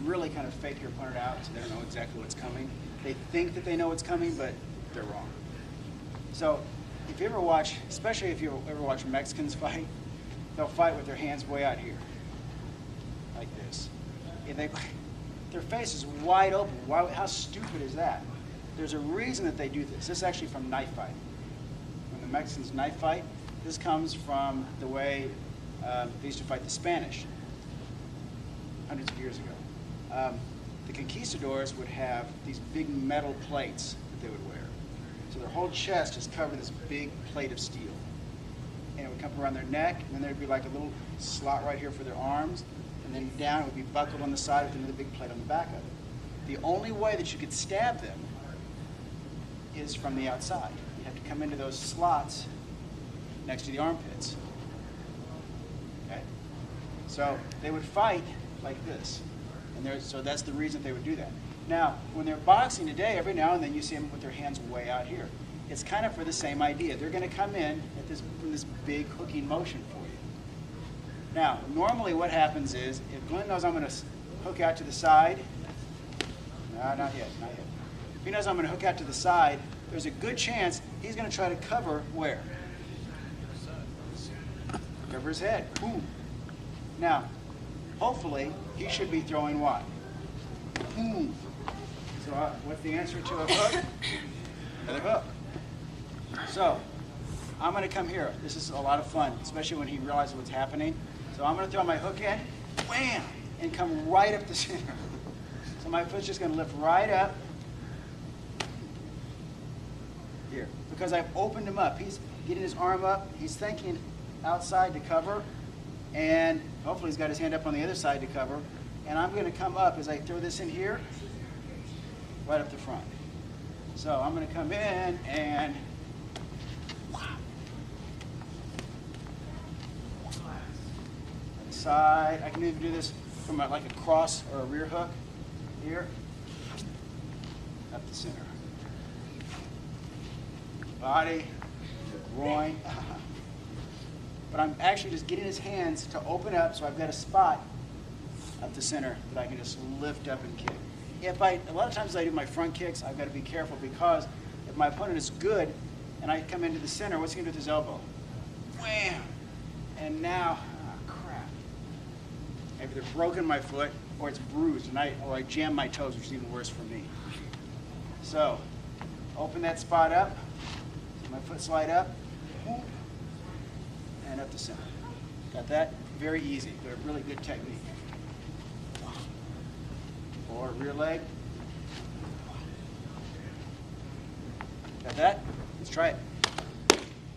really kind of fake your opponent out so they don't know exactly what's coming. They think that they know what's coming, but they're wrong. So if you ever watch, especially if you ever watch Mexicans fight, they'll fight with their hands way out here, like this. And their face is wide open. How stupid is that? There's a reason that they do this. This is actually from knife fighting. When the Mexicans knife fight, this comes from the way they used to fight the Spanish hundreds of years ago. The conquistadors would have these big metal plates that they would wear. So their whole chest is covered with this big plate of steel. And it would come around their neck, and then there'd be like a little slot right here for their arms, and then down it would be buckled on the side with another big plate on the back of it. The only way that you could stab them is from the outside. You have to come into those slots next to the armpits. Okay? So they would fight like this. And so that's the reason they would do that. Now, when they're boxing today, every now and then you see them with their hands way out here. It's kind of for the same idea. They're going to come in at this big hooking motion for you. Now, normally what happens is, if Glenn knows I'm going to hook out to the side, no, not yet, not yet. If he knows I'm going to hook out to the side, there's a good chance he's going to try to cover where? Cover his head. Boom. Now, hopefully, he should be throwing what? Boom. So what's the answer to a hook? Another hook. So I'm going to come here. This is a lot of fun, especially when he realizes what's happening. So I'm going to throw my hook in, wham, and come right up the center. So my foot's just going to lift right up here. Because I've opened him up. He's getting his arm up. He's thinking outside to cover. And hopefully he's got his hand up on the other side to cover. And I'm going to come up as I throw this in here, right up the front. So I'm going to come in and side. I can even do this from like a cross or a rear hook here, up the center. Body, the groin. But I'm actually just getting his hands to open up, so I've got a spot up the center that I can just lift up and kick. A lot of times I do my front kicks, I've got to be careful because if my opponent is good and I come into the center, what's he going to do with his elbow? Wham! And now, oh crap. Maybe they're broken my foot or it's bruised and I jam my toes, which is even worse for me. So, open that spot up, my foot slide up, and up the center. Got that? Very easy, but a really good technique. Or rear leg. Got that? Let's try it.